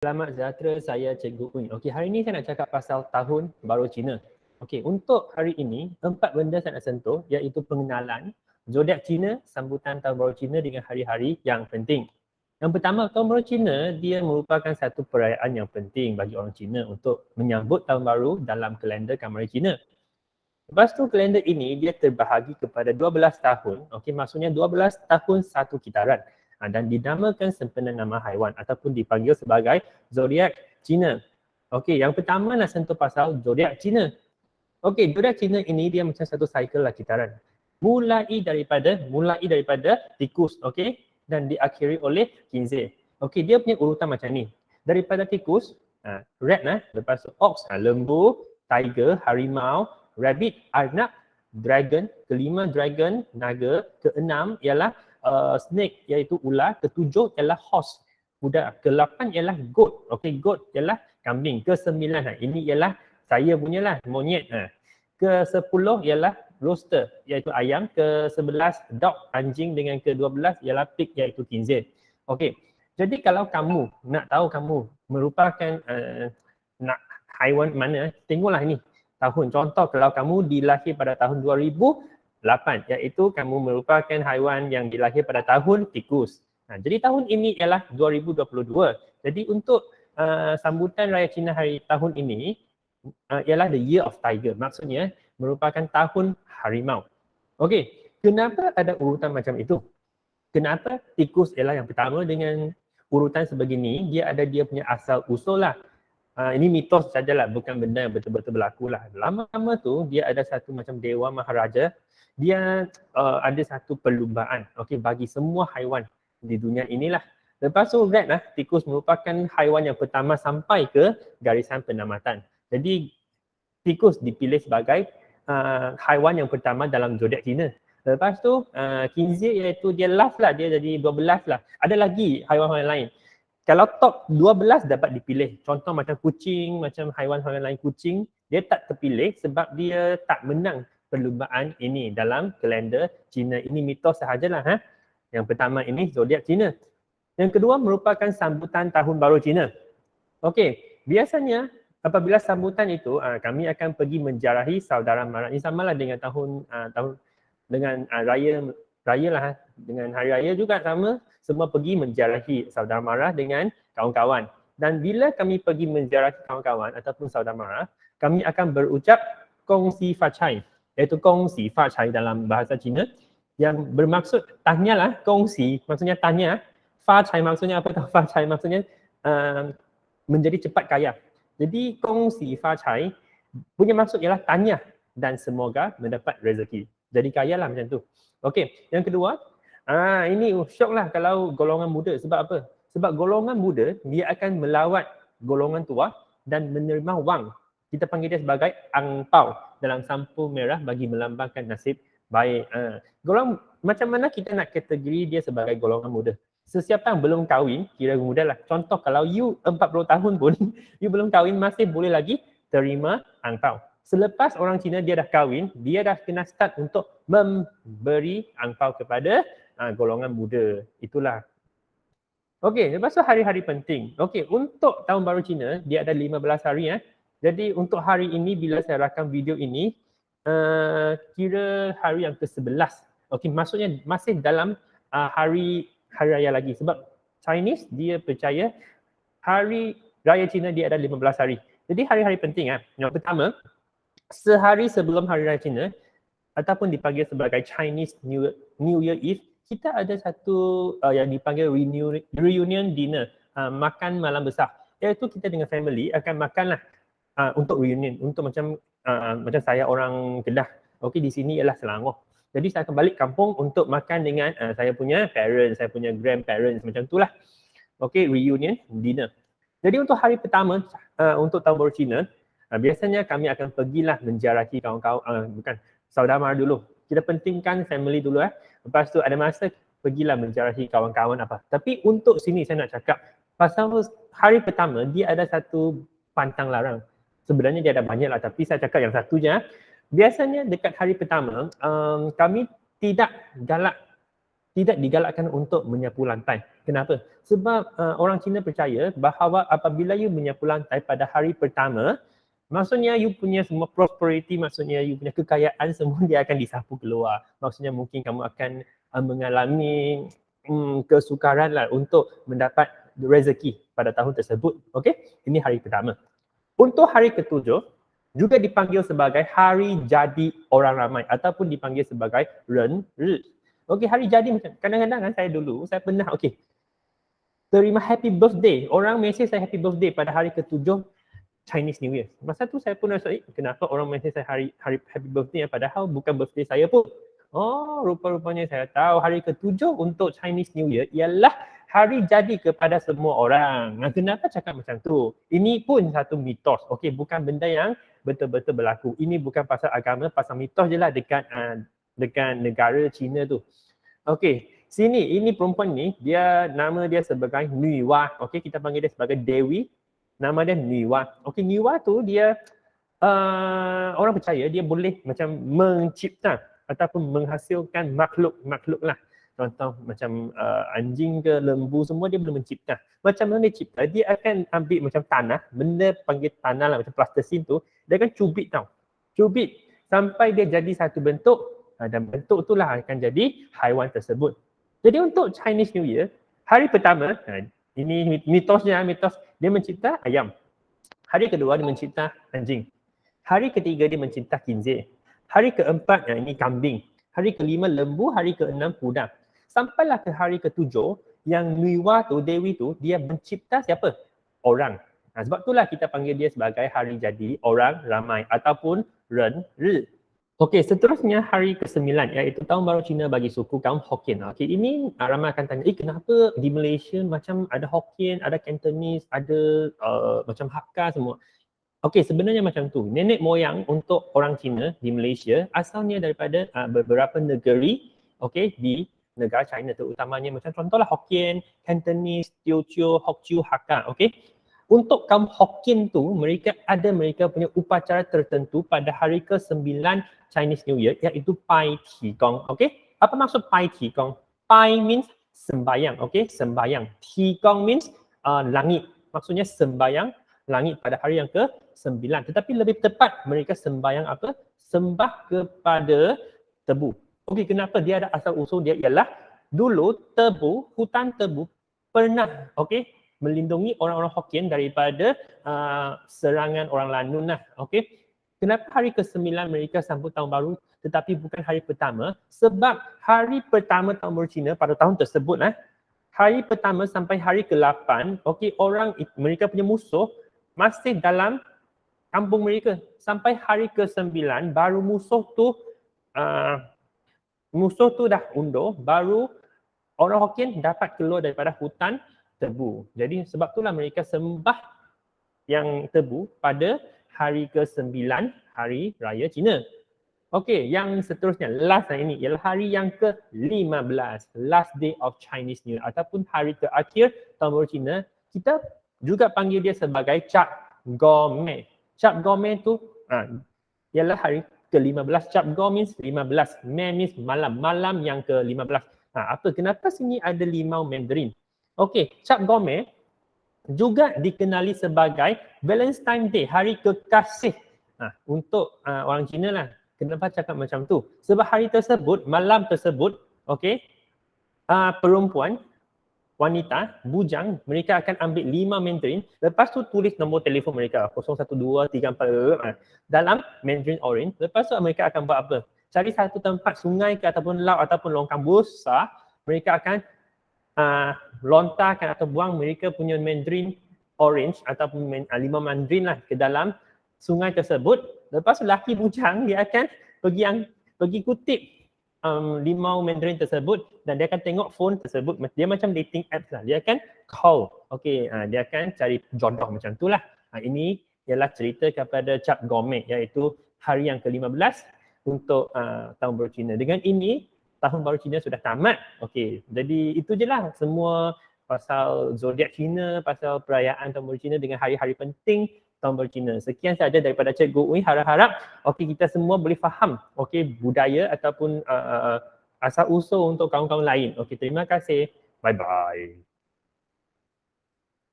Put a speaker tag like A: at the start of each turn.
A: Selamat sejahtera, saya Cikgu Uin. Okey, hari ini saya nak cakap pasal Tahun Baru Cina. Okey, untuk hari ini, 4 benda saya nak sentuh iaitu pengenalan, zodiak Cina, sambutan Tahun Baru Cina dengan hari-hari yang penting. Yang pertama, Tahun Baru Cina, dia merupakan satu perayaan yang penting bagi orang Cina untuk menyambut Tahun Baru dalam kalender Qamari Cina. Lepas tu kalender ini dia terbahagi kepada 12 tahun, okey, maksudnya 12 tahun satu kitaran. Dan dinamakan sempena nama haiwan ataupun dipanggil sebagai zodiak Cina. Okey, yang pertama nak sentuh pasal zodiak Cina. Okey, zodiak Cina ini dia macam satu cycle lah kitaran. Mulai daripada tikus, okey, dan diakhiri oleh kinzir. Okey, dia punya urutan macam ni. Daripada tikus, rat lepas tu ox, lembu, tiger, harimau, rabbit, arnab, dragon, kelima dragon, naga, keenam ialah snake iaitu ular, ketujuh ialah horse, kuda, ke-8 ialah goat. Okey, goat ialah kambing, ke-9 ini ialah saya punya lah, monyet. Ke-10 ialah rooster iaitu ayam, ke-11 dog anjing, dengan ke-12 ialah pig iaitu kinzir. Okey. Jadi kalau kamu nak tahu kamu merupakan nak haiwan mana, tengoklah ini tahun. Contoh kalau kamu dilahir pada tahun 2008 iaitu kamu merupakan haiwan yang dilahir pada tahun tikus. Jadi tahun ini ialah 2022. Jadi untuk sambutan Raya Cina hari tahun ini ialah the year of tiger. Maksudnya merupakan tahun harimau. Okey, kenapa ada urutan macam itu? Kenapa tikus ialah yang pertama dengan urutan sebegini? Dia ada dia punya asal usul lah. Ini mitos sajalah, bukan benda yang betul-betul berlaku lah. Lama-lama tu dia ada satu macam dewa maharaja. Dia ada satu perlumbaan, okey, bagi semua haiwan di dunia inilah. Lepas tu rat tikus merupakan haiwan yang pertama sampai ke garisan penamatan. Jadi tikus dipilih sebagai haiwan yang pertama dalam zodiak Cina. Lepas tu kinzir iaitu dia last lah, dia jadi 12 lah. Ada lagi haiwan-haiwan lain. Kalau top 12 dapat dipilih. Contoh macam kucing, macam haiwan-haiwan lain kucing, dia tak terpilih sebab dia tak menang perlumbaan ini dalam kalender Cina. Ini mitos sahajalah. Yang pertama ini zodiak Cina. Yang kedua merupakan sambutan Tahun Baru Cina. Okey, biasanya apabila sambutan itu kami akan pergi menziarahi saudara mara. Ini samalah dengan tahun dengan raya lah, dengan hari raya juga sama, semua pergi menziarahi saudara mara dengan kawan-kawan. Dan bila kami pergi menziarahi kawan-kawan ataupun saudara mara, kami akan berucap kongsi facai, iaitu kongsi facai dalam bahasa Cina yang bermaksud tanyalah, kongsi maksudnya tanya, facai maksudnya apa tahu? Facai maksudnya menjadi cepat kaya. Jadi kongsi facai punya maksud ialah tanya dan semoga mendapat rezeki. Jadi kaya lah macam tu. Okey, yang kedua, ini syok lah kalau golongan muda. Sebab apa? Sebab golongan muda, dia akan melawat golongan tua dan menerima wang. Kita panggil dia sebagai angpau dalam sampul merah bagi melambangkan nasib baik. Macam mana kita nak kategori dia sebagai golongan muda? Sesiapa yang belum kahwin, kira muda lah. Contoh kalau you 40 tahun pun, you belum kahwin, masih boleh lagi terima angpau. Selepas orang Cina dia dah kahwin, dia dah kena start untuk memberi angpau kepada golongan muda. Itulah. Okey, lepas tu hari-hari penting. Okey, untuk Tahun Baru Cina, dia ada 15 hari. Jadi untuk hari ini, bila saya rakam video ini, kira hari yang ke-11. Okey, maksudnya masih dalam hari raya lagi. Sebab Chinese dia percaya hari raya Cina dia ada 15 hari. Jadi hari-hari penting. Yang pertama, sehari sebelum Hari Raya Cina ataupun dipanggil sebagai Chinese New Year Eve, kita ada satu yang dipanggil reunion dinner, makan malam besar. Iaitu kita dengan family akan makanlah untuk reunion, untuk macam saya orang Kedah. Okey, di sini ialah Selangor. Jadi saya akan balik kampung untuk makan dengan saya punya parents, saya punya grandparents, macam itulah. Okey, reunion dinner. Jadi untuk hari pertama untuk Tahun Baru Cina, biasanya kami akan pergilah menziarahi kawan-kawan, bukan, saudara mara dulu. Kita pentingkan family dulu. Lepas tu ada masa pergilah menziarahi kawan-kawan apa. Tapi untuk sini saya nak cakap, pasal hari pertama dia ada satu pantang larang. Sebenarnya dia ada banyak lah, tapi saya cakap yang satu je. Biasanya dekat hari pertama, kami tidak tidak digalakkan untuk menyapu lantai. Kenapa? Sebab orang Cina percaya bahawa apabila you menyapu lantai pada hari pertama, maksudnya you punya semua prosperity, maksudnya you punya kekayaan semua dia akan disapu keluar. Maksudnya mungkin kamu akan mengalami kesukaran lah untuk mendapat rezeki pada tahun tersebut. Okey, ini hari pertama. Untuk hari ketujuh, juga dipanggil sebagai hari jadi orang ramai ataupun dipanggil sebagai Ren Ri. Okey, hari jadi macam kadang-kadang kan saya pernah terima happy birthday. Orang mesej saya happy birthday pada hari ketujuh Chinese New Year. Masa tu saya pun rasa, kenapa orang mesej saya hari happy birthday padahal bukan birthday saya pun. Oh, rupa-rupanya saya tahu hari ketujuh untuk Chinese New Year ialah hari jadi kepada semua orang. Kenapa cakap macam tu? Ini pun satu mitos. Okey, bukan benda yang betul-betul berlaku. Ini bukan pasal agama, pasal mitos je lah dekat negara Cina tu. Okey, sini ini perempuan ni, nama dia sebagai Nuiwa. Okey, kita panggil dia sebagai Dewi. Nama dia Nuiwa. Okey, Nuiwa tu dia orang percaya dia boleh macam mencipta ataupun menghasilkan makhluk lah. Contoh macam anjing ke lembu semua dia boleh mencipta. Macam mana dia cipta? Dia akan ambil macam tanah, benda panggil tanah lah macam plastisin tu, dia akan cubit tau. Cubit sampai dia jadi satu bentuk dan bentuk itulah akan jadi haiwan tersebut. Jadi untuk Chinese New Year, hari pertama, ini mitosnya, dia mencipta ayam. Hari kedua dia mencipta anjing. Hari ketiga dia mencipta kinzir. Hari keempat ini kambing. Hari kelima lembu, hari keenam kuda. Sampailah ke hari ketujuh yang Nuiwa tu, Dewi tu, dia mencipta siapa? Orang. Sebab itulah kita panggil dia sebagai hari jadi orang ramai ataupun Ren Ri. Okey, seterusnya hari ke-9 iaitu tahun baru Cina bagi suku kaum Hokkien. Okey, ini ramai akan tanya, kenapa di Malaysia macam ada Hokkien, ada Cantonese, ada macam Hakka semua. Okey, sebenarnya macam tu. Nenek moyang untuk orang Cina di Malaysia asalnya daripada beberapa negeri, okey, di negara China terutamanya macam contohlah Hokkien, Cantonese, Teochew, Hokkien, Hakka, okey. Untuk kaum Hokkien tu, mereka punya upacara tertentu pada hari ke-9 Chinese New Year iaitu Pai Ti Gong, okey. Apa maksud Pai Ti Gong? Pai means sembayang, okey, sembayang. Ti Gong means langit. Maksudnya sembayang langit pada hari yang ke-9. Tetapi lebih tepat mereka sembayang apa? Sembah kepada tebu. Okey, kenapa dia ada asal usul dia ialah dulu hutan tebu pernah melindungi orang-orang Hokkien daripada serangan orang Lanun lah. Okey. Kenapa hari ke-9 mereka sambut tahun baru tetapi bukan hari pertama? Sebab hari pertama tahun baru Cina pada tahun tersebut hari pertama sampai hari ke-8, mereka punya musuh masih dalam kampung mereka. Sampai hari ke-9 baru musuh tu dah undur, baru orang Hokkien dapat keluar daripada hutan tebu. Jadi sebab itulah mereka sembah yang tebu pada hari ke-9 hari raya Cina. Okey, yang seterusnya last ini ialah hari yang ke-15, last day of Chinese New Year ataupun hari terakhir tahun baru Cina. Kita juga panggil dia sebagai Cap Gome. Cap Gome tu ialah hari ke-15. Cap Gome means 15. Me means malam. Malam yang ke-15. Kenapa sini ada limau Mandarin? Okey, Cap Gome juga dikenali sebagai Valentine Day, hari kekasih untuk orang Cina lah. Kenapa cakap macam tu? Sebab hari tersebut, malam tersebut, perempuan, wanita, bujang, mereka akan ambil 5 Mandarin, lepas tu tulis nombor telefon mereka 01234 dalam Mandarin Orange. Lepas tu mereka akan buat apa? Cari satu tempat sungai ke ataupun laut ataupun longkang besar, mereka akan lontarkan atau buang mereka punya Mandarin Orange ataupun 5 Mandarin lah ke dalam sungai tersebut. Lepas tu lelaki bujang dia akan pergi kutip limau Mandarin tersebut dan dia akan tengok phone tersebut. Dia macam dating apps lah. Dia akan call. Dia akan cari jodoh macam tu lah. Ini ialah cerita kepada Cap Gome iaitu hari yang ke-15 untuk tahun baru Cina. Dengan ini tahun baru Cina sudah tamat. Jadi itu je lah semua pasal zodiak Cina, pasal perayaan tahun baru Cina dengan hari-hari penting tahun baru Cina. Sekian sahaja daripada Cikgu Uy. Harap-harap kita semua boleh faham budaya ataupun asal usul untuk kawan-kawan lain. Okey, terima kasih. Bye bye.